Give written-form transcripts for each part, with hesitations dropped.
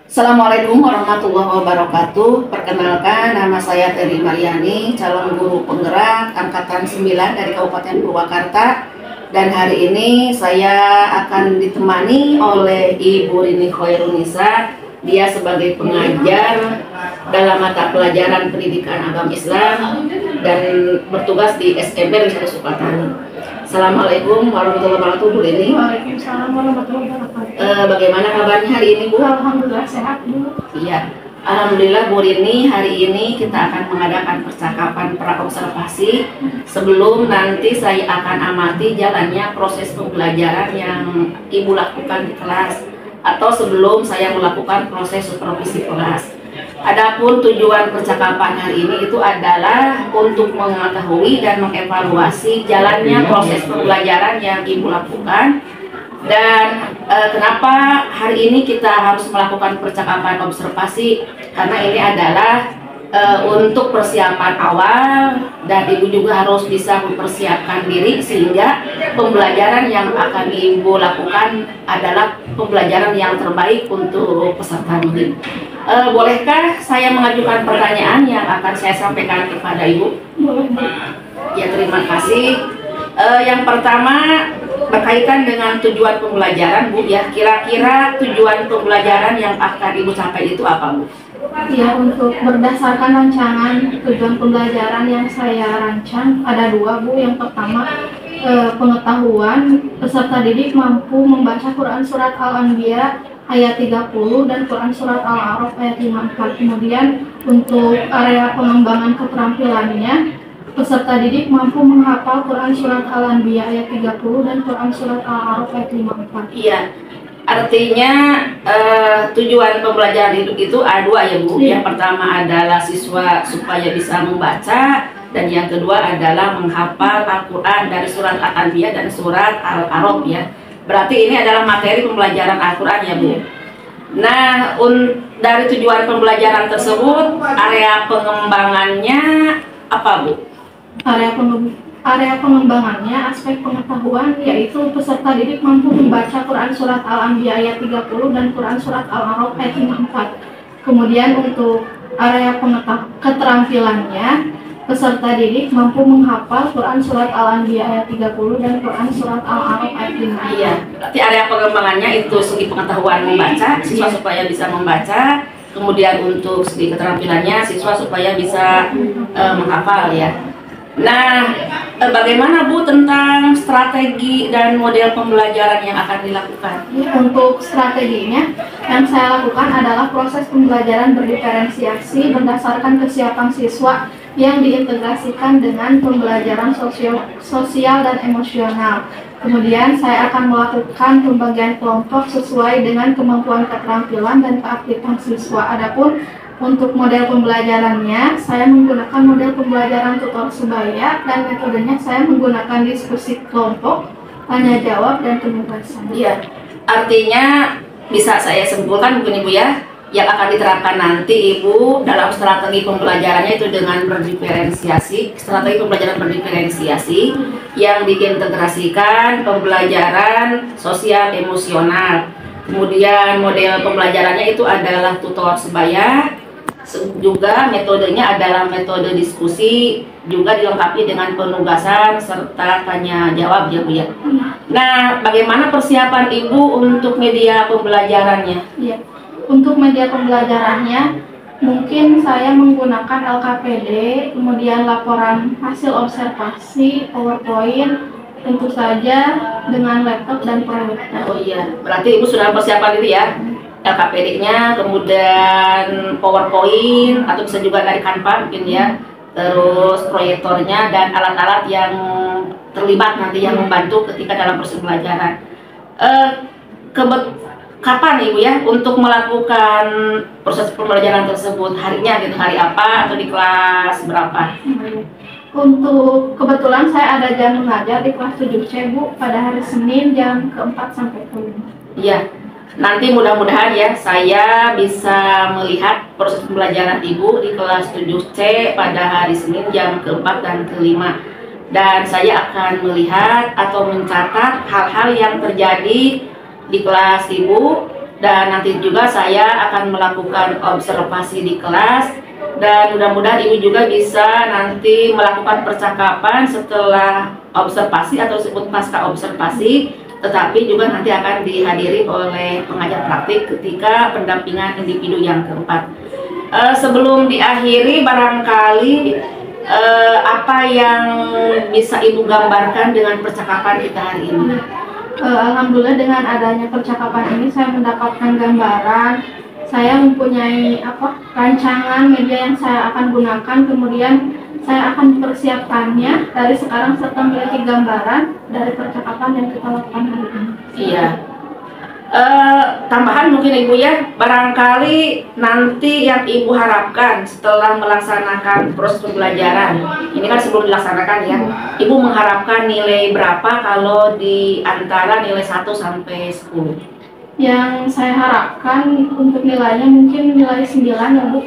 Assalamualaikum warahmatullahi wabarakatuh. Perkenalkan, nama saya Teri Mariani, calon guru penggerak angkatan 9 dari Kabupaten Purwakarta. Dan hari ini saya akan ditemani oleh Ibu Rini Khairunisa. Dia sebagai pengajar dalam mata pelajaran pendidikan agama Islam dan bertugas di SMP Wisata Sukatani. Assalamualaikum warahmatullahi wabarakatuh, Bu Rini. Waalaikumsalam warahmatullahi wabarakatuh. Bagaimana kabarnya hari ini, Bu? Alhamdulillah sehat, Bu. Iya, alhamdulillah Bu Rini, hari ini kita akan mengadakan percakapan pra-observasi sebelum nanti saya akan amati jalannya proses pembelajaran yang Ibu lakukan di kelas atau sebelum saya melakukan proses supervisi kelas. Adapun tujuan percakapan hari ini itu adalah untuk mengetahui dan mengevaluasi jalannya proses pembelajaran yang Ibu lakukan. Dan kenapa hari ini kita harus melakukan percakapan observasi? Karena ini adalah untuk persiapan awal, dan Ibu juga harus bisa mempersiapkan diri sehingga pembelajaran yang akan Ibu lakukan adalah pembelajaran yang terbaik untuk peserta didik. Bolehkah saya mengajukan pertanyaan yang akan saya sampaikan kepada Ibu? Boleh. Ya, terima kasih. Yang pertama berkaitan dengan tujuan pembelajaran, Bu. Ya, kira-kira tujuan pembelajaran yang akan Ibu capai itu apa, Bu? Ya, untuk berdasarkan rancangan tujuan pembelajaran yang saya rancang ada dua, Bu. Yang pertama, pengetahuan peserta didik mampu membaca Quran Surat Al-Anbiya ayat 30 dan Quran Surat Al-A'raf ayat 54. Kemudian untuk area pengembangan keterampilannya, peserta didik mampu menghafal Quran Surat Al-Anbiya ayat 30 dan Quran Surat Al-A'raf ayat 54. Iya, artinya tujuan pembelajaran hidup itu ada dua ya, Bu. Iya. Yang pertama adalah siswa supaya bisa membaca, dan yang kedua adalah menghafal Al-Quran dari surat Al-Anbiya dan surat Al-A'raf ya. Berarti ini adalah materi pembelajaran Al-Quran ya, Bu. Nah, dari tujuan pembelajaran tersebut, area pengembangannya apa, Bu? Area pengembangannya, aspek pengetahuan, yaitu peserta didik mampu membaca Quran Surat Al-Anbiya ayat 30 dan Quran Surat Al-A'raf ayat 54. Kemudian untuk area keterampilannya, peserta didik mampu menghafal Quran Surat Al-Anbiya ayat 30 dan Quran Surat Al-A'raf ayat 54. Iya, berarti area pengembangannya itu segi pengetahuan membaca, siswa supaya bisa membaca. Kemudian untuk segi keterampilannya, siswa supaya bisa menghafal ya. Nah, bagaimana Bu tentang strategi dan model pembelajaran yang akan dilakukan? Untuk strateginya, yang saya lakukan adalah proses pembelajaran berdiferensiasi berdasarkan kesiapan siswa yang diintegrasikan dengan pembelajaran sosial dan emosional. Kemudian saya akan melakukan pembagian kelompok sesuai dengan kemampuan keterampilan dan keaktifan siswa. Adapun untuk model pembelajarannya, saya menggunakan model pembelajaran tutor sebaya, dan metodenya saya menggunakan diskusi kelompok, tanya jawab, dan penugasan. Iya, artinya bisa saya simpulkan mungkin Ibu ya, yang akan diterapkan nanti Ibu dalam strategi pembelajarannya itu dengan berdiferensiasi, strategi pembelajaran berdiferensiasi yang diintegrasikan pembelajaran sosial emosional. Kemudian model pembelajarannya itu adalah tutor sebaya, juga metodenya adalah metode diskusi, juga dilengkapi dengan penugasan serta tanya jawab ya, Bu ya. Nah, bagaimana persiapan Ibu untuk media pembelajarannya? Iya. Untuk media pembelajarannya, mungkin saya menggunakan LKPD, kemudian laporan hasil observasi, PowerPoint, tentu saja dengan laptop dan proyektor. Oh iya, berarti Ibu sudah persiapan diri ya, LKPD-nya, kemudian PowerPoint, atau bisa juga dari Canva mungkin ya, terus proyektornya dan alat-alat yang terlibat nanti yang membantu ketika dalam proses pembelajaran. Kapan Ibu ya untuk melakukan proses pembelajaran tersebut? Harinya gitu, hari apa atau di kelas berapa? Untuk kebetulan saya ada jam mengajar di kelas 7C, Bu, pada hari Senin jam ke-4 sampai ke-5. Iya, nanti mudah-mudahan ya saya bisa melihat proses pembelajaran Ibu di kelas 7C pada hari Senin jam ke-4 dan ke-5. dan saya akan melihat atau mencatat hal-hal yang terjadi di kelas Ibu, dan nanti juga saya akan melakukan observasi di kelas, dan mudah-mudahan Ibu juga bisa nanti melakukan percakapan setelah observasi atau disebut pasca observasi, tetapi juga nanti akan dihadiri oleh pengajar praktik ketika pendampingan individu yang keempat. Sebelum diakhiri, barangkali apa yang bisa Ibu gambarkan dengan percakapan kita hari ini? Alhamdulillah, dengan adanya percakapan ini saya mendapatkan gambaran. Saya mempunyai rancangan media yang saya akan gunakan, kemudian saya akan mempersiapkannya dari sekarang serta memiliki gambaran dari percakapan yang kita lakukan hari ini. Iya. Tambahan mungkin Ibu ya, barangkali nanti yang Ibu harapkan setelah melaksanakan proses pembelajaran, ini kan sebelum dilaksanakan ya, Ibu mengharapkan nilai berapa kalau di antara nilai 1 sampai 10? Yang saya harapkan untuk nilainya mungkin nilai 9 ya Bu.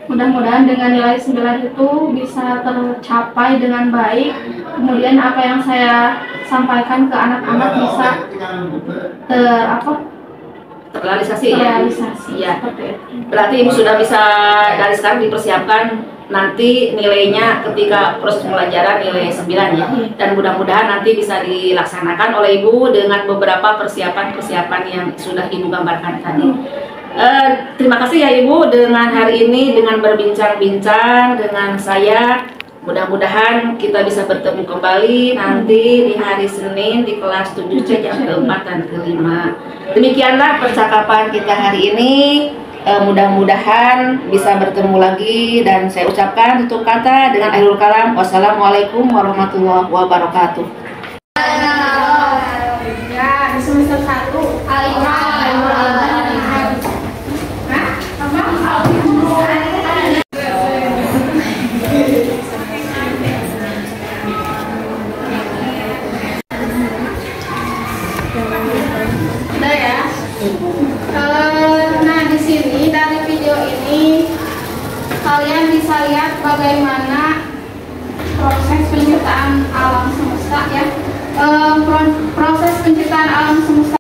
Mudah-mudahan dengan nilai 9 itu bisa tercapai dengan baik. Kemudian apa yang saya sampaikan ke anak-anak bisa terrealisasi ya? Iya. Berarti Ibu sudah bisa dari sekarang dipersiapkan nanti nilainya ketika proses pembelajaran nilai 9 ya, dan mudah-mudahan nanti bisa dilaksanakan oleh Ibu dengan beberapa persiapan-persiapan yang sudah Ibu gambarkan tadi. Terima kasih ya Ibu dengan hari ini, dengan berbincang-bincang dengan saya. Mudah-mudahan kita bisa bertemu kembali nanti di hari Senin di kelas 7C jam ke-4 dan ke-5. Demikianlah percakapan kita hari ini. Mudah-mudahan bisa bertemu lagi, dan saya ucapkan tutup kata dengan akhirul kalam. Wassalamualaikum warahmatullahi wabarakatuh. Ya, di semester 1 kalian bisa lihat bagaimana proses penciptaan alam semesta ya. Proses penciptaan alam semesta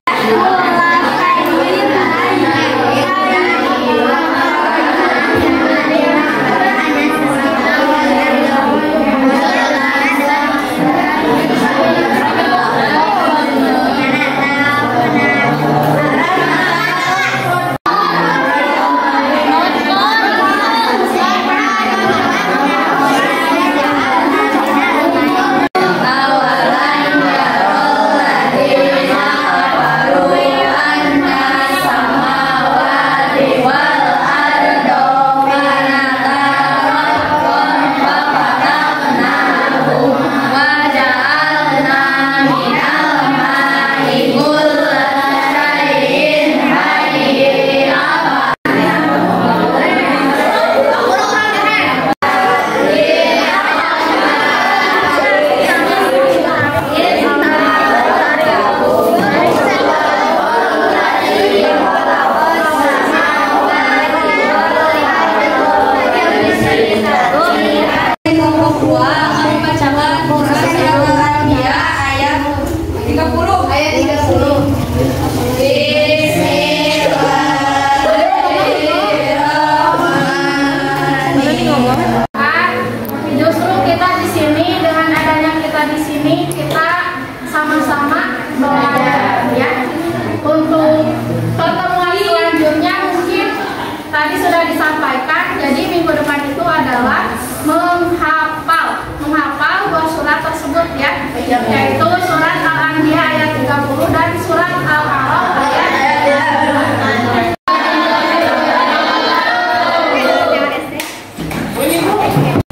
yaitu surat Al-Anbiya ayat 30 dan surat Al-A'raf ayat 30.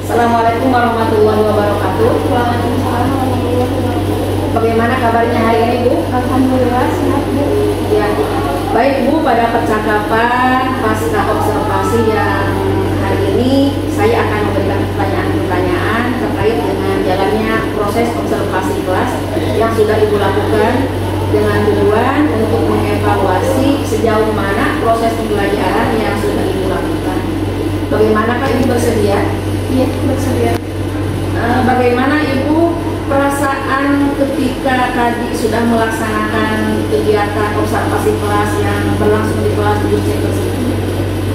Assalamualaikum warahmatullahi wabarakatuh. Bagaimana kabarnya hari ini Bu? Alhamdulillah sehat Bu. Ya, baik Bu, pada percakapan pasca observasi yang hari ini saya akan memberikan pertanyaan-pertanyaan terkait dengan jalannya proses observasi kelas yang sudah Ibu lakukan dengan tujuan untuk mengevaluasi sejauh mana proses pembelajaran yang sudah Ibu lakukan. Bagaimanakah Ibu bersedia? Iya, bersedia. Bagaimana Ibu perasaan ketika tadi sudah melaksanakan kegiatan observasi kelas yang berlangsung di kelas 7C tersebut?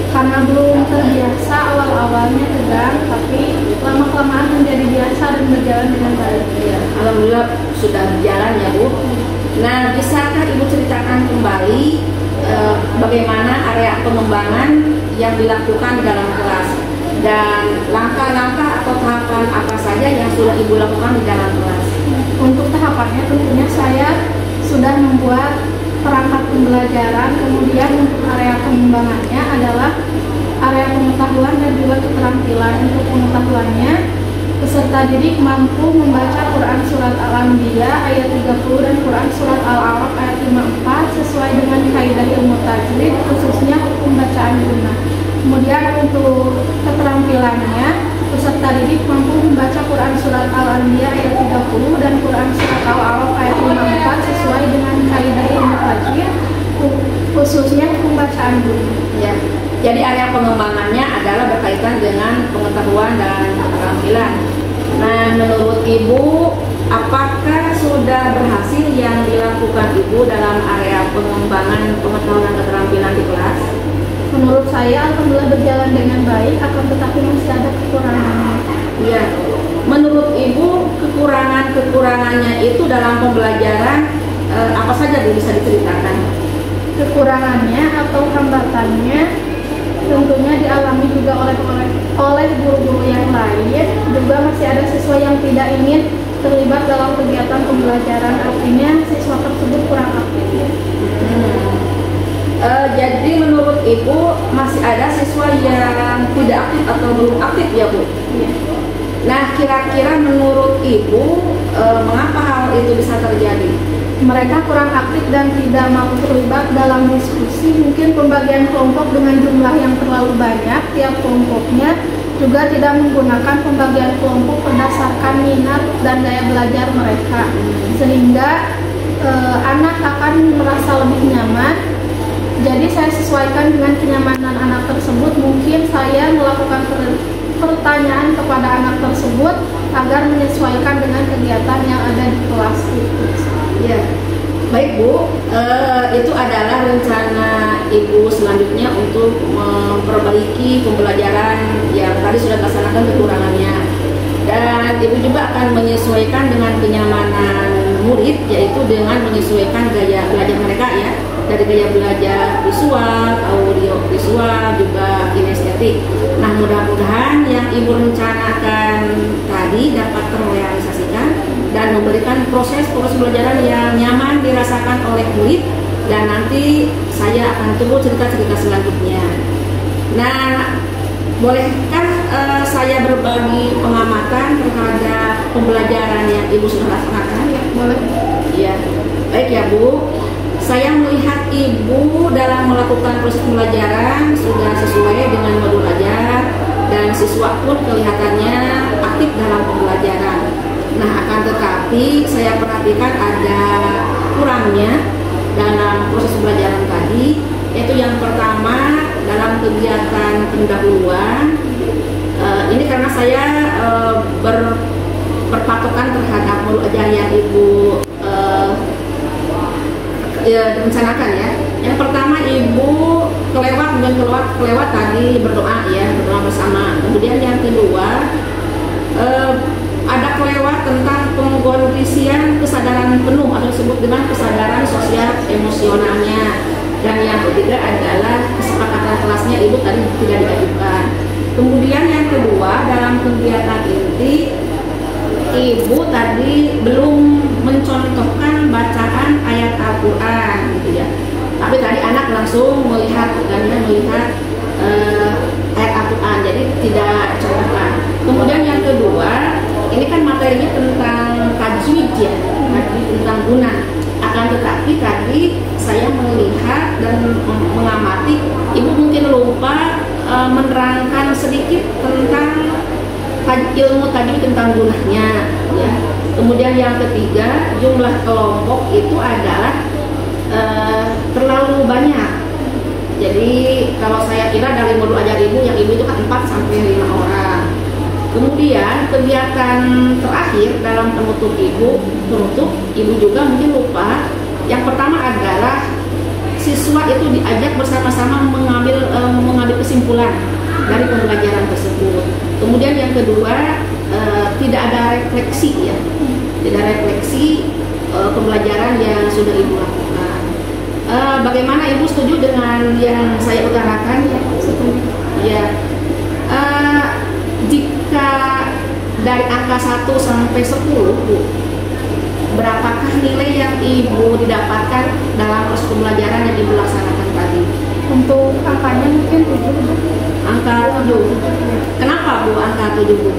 Karena belum terbiasa, awalnya tegang, tapi lama-kelamaan menjadi biasa dan berjalan dengan baik. Ya, alhamdulillah sudah berjalan ya Bu. Nah, bisakah Ibu ceritakan kembali bagaimana area pengembangan yang dilakukan dalam kelas dan langkah-langkah atau tahapan apa saja yang sudah Ibu lakukan di dalam kelas? Untuk tahapannya tentunya saya sudah membuat perangkat pembelajaran, kemudian untuk area pengembangannya adalah area pengetahuan dan juga keterampilan. Untuk pengetahuannya, peserta didik mampu membaca Quran Surat Al-Anbiya ayat 30 dan Quran Surat Al-A'raf ayat 54 sesuai dengan kaidah ilmu tajwid, khususnya hukum bacaan gunnah. Kemudian untuk keterampilannya, peserta didik mampu membaca Quran Surat Al-Anbiya ayat 30 dan Quran Surat Al-A'raf ayat 54 sesuai dengan kaidah ilmu tajwid, khususnya hukum bacaan gunnah. Ya. Jadi area pengembangannya adalah berkaitan dengan pengetahuan dan keterampilan. Nah, menurut Ibu, apakah sudah berhasil yang dilakukan Ibu dalam area pengembangan pengetahuan dan keterampilan di kelas? Menurut saya, alhamdulillah berjalan dengan baik, akan tetapi masih ada kekurangannya. Ya, menurut Ibu kekurangannya itu dalam pembelajaran apa saja Bu, bisa diceritakan? Kekurangannya atau hambatannya tentunya dialami juga oleh guru-guru yang lain. Juga masih ada siswa yang tidak ingin terlibat dalam kegiatan pembelajaran, artinya siswa tersebut kurang aktif. Jadi menurut Ibu masih ada siswa yang tidak aktif atau belum aktif ya Bu? Ya. Nah, kira-kira menurut Ibu mengapa hal itu bisa terjadi? Mereka kurang aktif dan tidak mau terlibat dalam diskusi. Mungkin pembagian kelompok dengan jumlah yang terlalu banyak tiap kelompoknya, juga tidak menggunakan pembagian kelompok berdasarkan minat dan daya belajar mereka, sehingga anak akan merasa lebih nyaman. Jadi saya sesuaikan dengan kenyamanan anak tersebut. Mungkin saya melakukan pertanyaan kepada anak tersebut agar menyesuaikan dengan kegiatan yang ada di kelas itu. Ya, baik Bu, itu adalah rencana Ibu selanjutnya untuk memperbaiki pembelajaran yang tadi sudah dilaksanakan kekurangannya. Dan Ibu juga akan menyesuaikan dengan kenyamanan murid, yaitu dengan menyesuaikan gaya belajar mereka ya, dari gaya belajar visual, audio visual, juga kinestetik. Nah, mudah-mudahan yang Ibu rencanakan tadi dapat terrealisasikan dan memberikan proses pembelajaran yang nyaman dirasakan oleh murid, dan nanti saya akan tunggu cerita-cerita selanjutnya. Nah, bolehkah saya berbagi pengamatan terhadap pembelajaran yang Ibu sudah laksanakan? Ya, boleh. Ya, baik ya Bu. Saya melihat Ibu dalam melakukan proses pembelajaran sudah sesuai dengan modul ajar, dan siswa pun kelihatannya aktif dalam pembelajaran. Nah, akan tetapi saya perhatikan ada kurangnya dalam proses pembelajaran tadi, yaitu yang pertama dalam kegiatan pendahuluan. Ini karena saya berpatokan terhadap modul ajar yang Ibu rencanakan ya. Yang pertama Ibu kelewat tadi berdoa bersama. Kemudian yang kedua ada kelewat tentang pengkondisian kesadaran penuh atau disebut dengan kesadaran sosial emosionalnya. Dan yang ketiga adalah kesepakatan kelasnya Ibu tadi tidak diajukan. Kemudian yang kedua, dalam kegiatan inti Ibu tadi belum mencontohkan bacaan ayat Al-Quran gitu ya. Tapi tadi anak langsung melihat ayat Al-Quran, jadi tidak contohkan. Kemudian yang kedua, ini kan materinya tentang tajwid ya, tentang gunnah. Akan tetapi tadi saya melihat dan mengamati Ibu mungkin lupa menerangkan sedikit tentang ilmu tadi tentang gunnahnya ya. Kemudian yang ketiga, jumlah kelompok itu adalah terlalu banyak. Jadi kalau saya kira dari modul ajar Ibu, yang Ibu itu kan 4 sampai 5 orang. Kemudian kegiatan terakhir dalam penutup ibu juga mungkin lupa. Yang pertama adalah siswa itu diajak bersama-sama mengambil kesimpulan dari pembelajaran tersebut. Kemudian yang kedua, tidak ada refleksi ya, tidak refleksi pembelajaran yang sudah ibu lakukan. Bagaimana ibu setuju dengan yang saya utarakan? Ya, jika dari angka 1 sampai 10, Bu, berapakah nilai yang ibu dapatkan dalam proses pembelajaran yang ibu laksanakan tadi? Untuk angkanya mungkin 7. Angka 7. Kenapa Bu angka 7, Bu?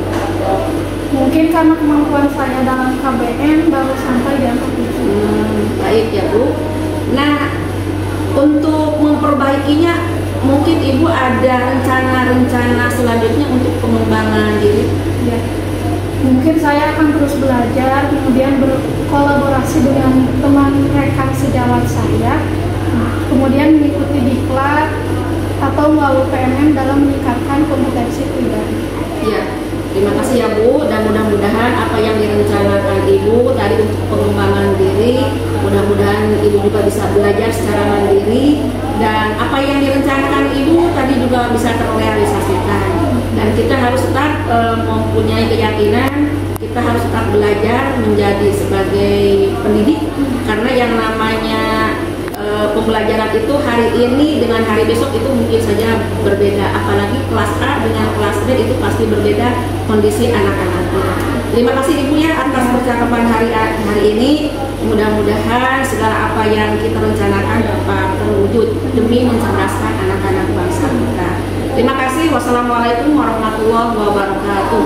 Mungkin karena kemampuan saya dalam KBM baru sampai di angka 7. Baik ya Bu. Nah, untuk memperbaikinya mungkin ibu ada rencana-rencana selanjutnya untuk pengembangan diri? Ya. Mungkin saya akan terus belajar, kemudian berkolaborasi dengan teman rekan sejawat saya, kemudian mengikuti diklat atau melalui PMM dalam meningkatkan kompetensi pribadi. Ya, terima kasih ya Bu, dan mudah-mudahan apa yang direncanakan ibu tadi untuk pengembangan diri, mudah-mudahan ibu juga bisa belajar secara mandiri, dan apa yang direncanakan ibu tadi juga bisa terrealisasikan. Dan kita harus tetap mempunyai keyakinan, kita harus tetap belajar menjadi sebagai pendidik, karena yang namanya pembelajaran itu hari ini dengan hari besok itu mungkin saja berbeda, apalagi kelas A dengan kelas B itu pasti berbeda kondisi anak-anaknya. Terima kasih Ibu ya atas percakapan hari ini. Mudah-mudahan segala apa yang kita rencanakan dapat terwujud demi mencerdaskan anak-anak bangsa kita. Terima kasih. Wassalamualaikum warahmatullahi wabarakatuh.